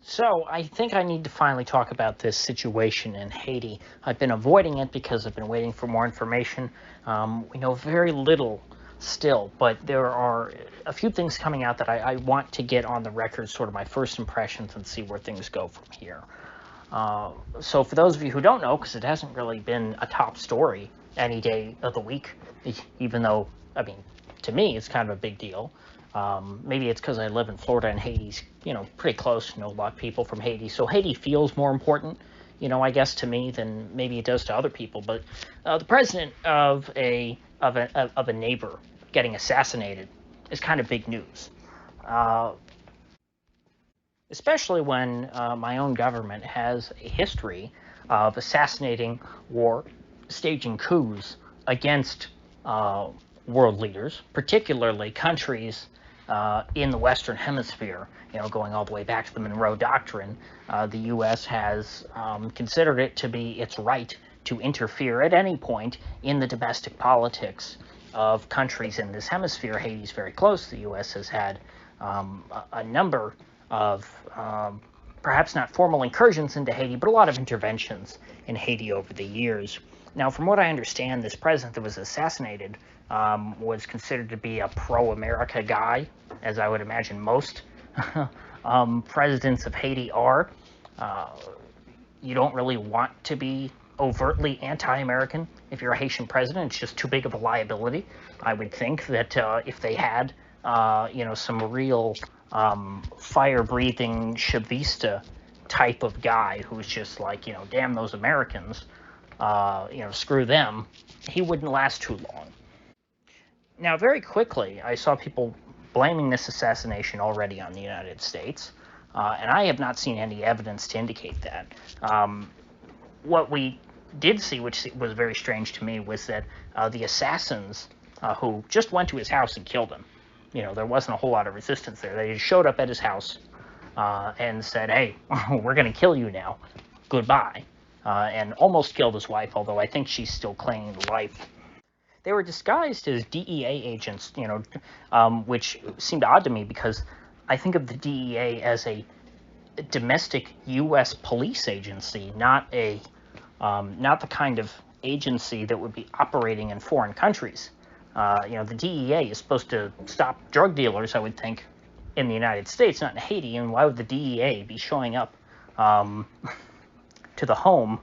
So, I think I need to finally talk about this situation in Haiti. I've been avoiding it because I've been waiting for more information. We know very little still, but there are a few things coming out that I want to get on the record, sort of my first impressions, and see where things go from here. So, for those of you who don't know, because it hasn't really been a top story any day of the week, even though, I mean, to me, it's kind of a big deal. Maybe it's because I live in Florida and Haiti's, pretty close. Know a lot of people from Haiti, so Haiti feels more important, I guess to me than maybe it does to other people. But the president of a neighbor getting assassinated is kind of big news, especially when my own government has a history of assassinating or staging coups against world leaders, particularly countries in the Western Hemisphere, going all the way back to the Monroe Doctrine. The U.S. has considered it to be its right to interfere at any point in the domestic politics of countries in this hemisphere. Haiti's very close. The U.S. has had a number of perhaps not formal incursions into Haiti, but a lot of interventions in Haiti over the years. Now, from what I understand, this president that was assassinated was considered to be a pro-America guy, as I would imagine most presidents of Haiti are. You don't really want to be overtly anti-American if you're a Haitian president. It's just too big of a liability. I would think that if they had, some real fire-breathing Chavista type of guy who's just like, damn those Americans, screw them, he wouldn't last too long. Now, very quickly, I saw people blaming this assassination already on the United States, and I have not seen any evidence to indicate that. What we did see, which was very strange to me, was that the assassins who just went to his house and killed him, there wasn't a whole lot of resistance there. They just showed up at his house and said, hey, we're going to kill you now. Goodbye. And almost killed his wife, although I think she's still clinging to life. They were disguised as DEA agents, which seemed odd to me because I think of the DEA as a domestic U.S. police agency, not the kind of agency that would be operating in foreign countries. The DEA is supposed to stop drug dealers, I would think, in the United States, not in Haiti. And why would the DEA be showing up to the home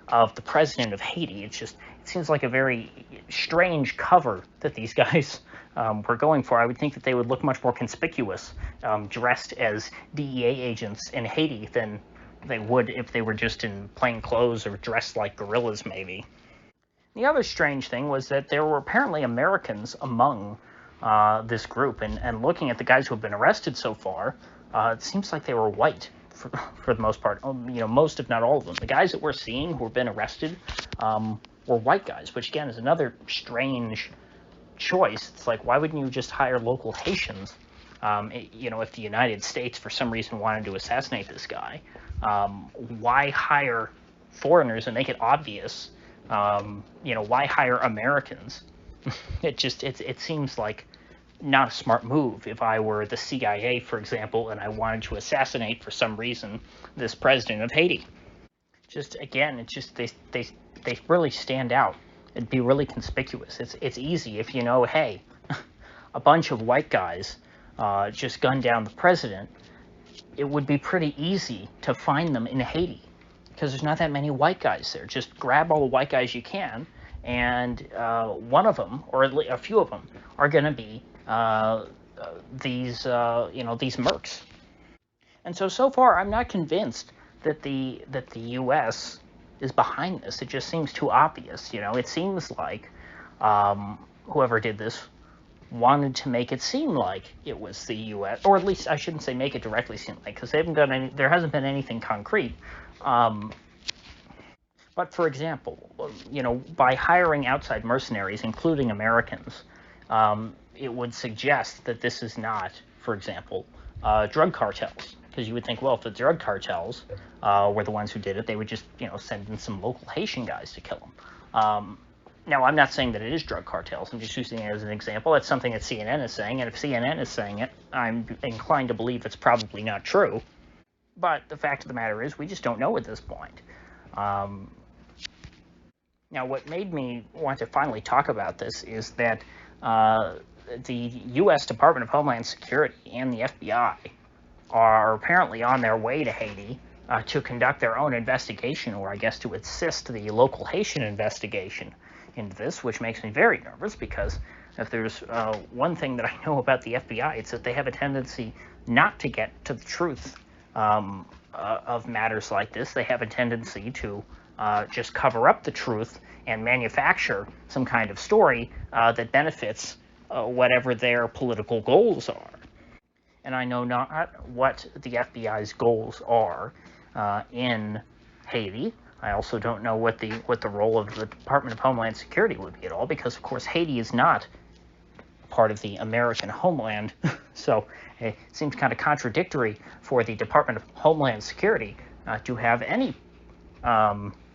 of the president of Haiti? It seems like a very strange cover that these guys were going for. I would think that they would look much more conspicuous dressed as DEA agents in Haiti than they would if they were just in plain clothes or dressed like guerrillas, maybe. The other strange thing was that there were apparently Americans among this group, and looking at the guys who have been arrested so far, it seems like they were white. For the most part, most if not all of them. The guys that we're seeing who have been arrested were white guys, which again is another strange choice. It's like, why wouldn't you just hire local Haitians? If the United States for some reason wanted to assassinate this guy, why hire foreigners and make it obvious? Why hire Americans? It seems like not a smart move. If I were the CIA, for example, and I wanted to assassinate for some reason this president of Haiti. They really stand out. It'd be really conspicuous. It's easy if hey, a bunch of white guys just gunned down the president. It would be pretty easy to find them in Haiti because there's not that many white guys there. Just grab all the white guys you can, and one of them, or at least a few of them, are going to be these mercs. And so far, I'm not convinced that the U.S. is behind this. It just seems too obvious. It seems like whoever did this wanted to make it seem like it was the U.S., or at least I shouldn't say make it directly seem like, because there hasn't been anything concrete. But for example, by hiring outside mercenaries, including Americans, it would suggest that this is not, for example, drug cartels. Because you would think, well, if the drug cartels were the ones who did it, they would just, send in some local Haitian guys to kill them. Now, I'm not saying that it is drug cartels. I'm just using it as an example. That's something that CNN is saying, and if CNN is saying it, I'm inclined to believe it's probably not true. But the fact of the matter is, we just don't know at this point. Um, Now, what made me want to finally talk about this is that the U.S. Department of Homeland Security and the FBI are apparently on their way to Haiti to conduct their own investigation, or I guess to assist the local Haitian investigation into this, which makes me very nervous, because if there's one thing that I know about the FBI, it's that they have a tendency not to get to the truth of matters like this. They have a tendency to just cover up the truth and manufacture some kind of story that benefits whatever their political goals are. And I know not what the FBI's goals are in Haiti. I also don't know what the role of the Department of Homeland Security would be at all, because of course Haiti is not part of the American homeland. So it seems kind of contradictory for the Department of Homeland Security to have any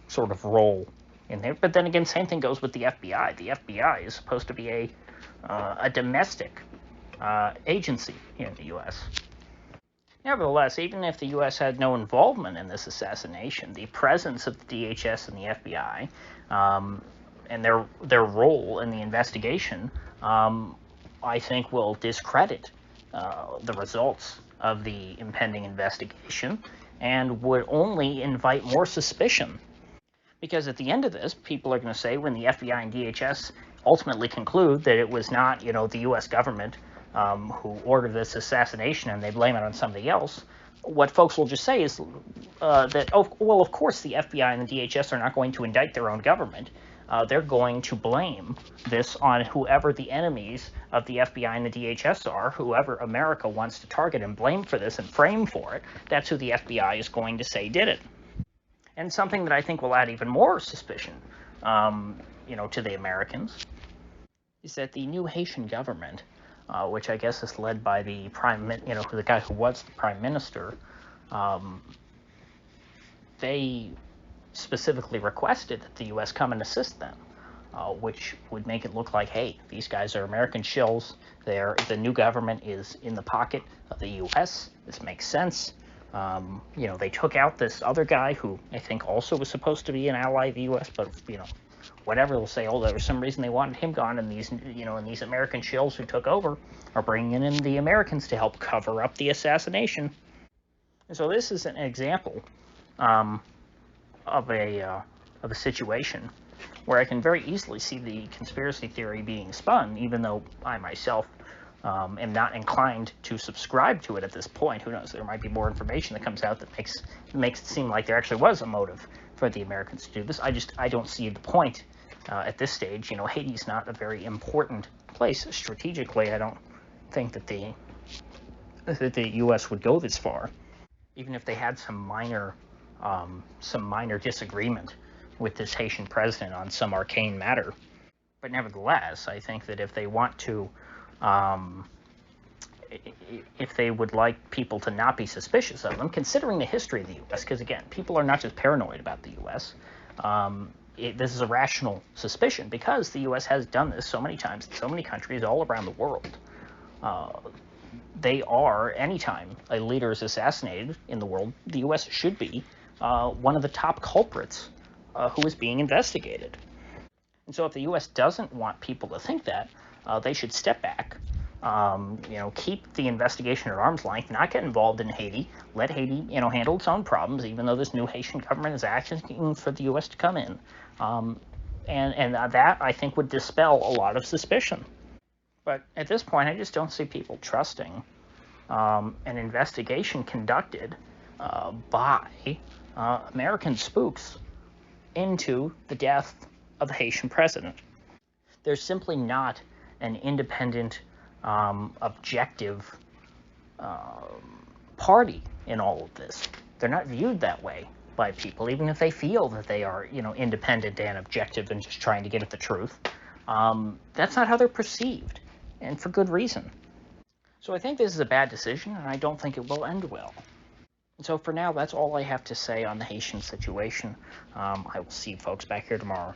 sort of role in there. But then again, same thing goes with the FBI. The FBI is supposed to be a domestic agency here in the U.S. Nevertheless, even if the U.S. had no involvement in this assassination, the presence of the DHS and the FBI and their role in the investigation, I think, will discredit the results of the impending investigation and would only invite more suspicion. Because at the end of this, people are going to say, when the FBI and DHS ultimately conclude that it was not, the U.S. government who ordered this assassination, and they blame it on somebody else, what folks will just say is that, well, of course the FBI and the DHS are not going to indict their own government. They're going to blame this on whoever the enemies of the FBI and the DHS are, whoever America wants to target and blame for this and frame for it. That's who the FBI is going to say did it. And something that I think will add even more suspicion, to the Americans, is that the new Haitian government, which I guess is led by the the guy who was the prime minister, they specifically requested that the U.S. come and assist them, which would make it look like, hey, these guys are American shills. The new government is in the pocket of the U.S. This makes sense. They took out this other guy who I think also was supposed to be an ally of the U.S., but, whatever, they'll say, there was some reason they wanted him gone, and these American shills who took over are bringing in the Americans to help cover up the assassination. And so this is an example of a situation where I can very easily see the conspiracy theory being spun, even though I myself am not inclined to subscribe to it at this point. Who knows? There might be more information that comes out that makes it seem like there actually was a motive for the Americans to do this. I don't see the point at this stage. Haiti's not a very important place strategically. I don't think that the U.S. would go this far, even if they had some minor disagreement with this Haitian president on some arcane matter. But nevertheless, I think that if they want to, if they would like people to not be suspicious of them, considering the history of the U.S., because again, people are not just paranoid about the U.S., this is a rational suspicion, because the U.S. has done this so many times in so many countries all around the world. They are, anytime a leader is assassinated in the world, the U.S. should be one of the top culprits who is being investigated. And so if the U.S. doesn't want people to think that, they should step back, keep the investigation at arm's length, not get involved in Haiti, let Haiti, handle its own problems, even though this new Haitian government is asking for the U.S. to come in. And that, I think, would dispel a lot of suspicion. But at this point, I just don't see people trusting an investigation conducted by American spooks into the death of the Haitian president. There's simply not an independent, objective party in all of this. They're not viewed that way by people, even if they feel that they are, independent and objective and just trying to get at the truth. That's not how they're perceived, and for good reason. So I think this is a bad decision, and I don't think it will end well. And so for now, that's all I have to say on the Haitian situation. I will see you folks back here tomorrow.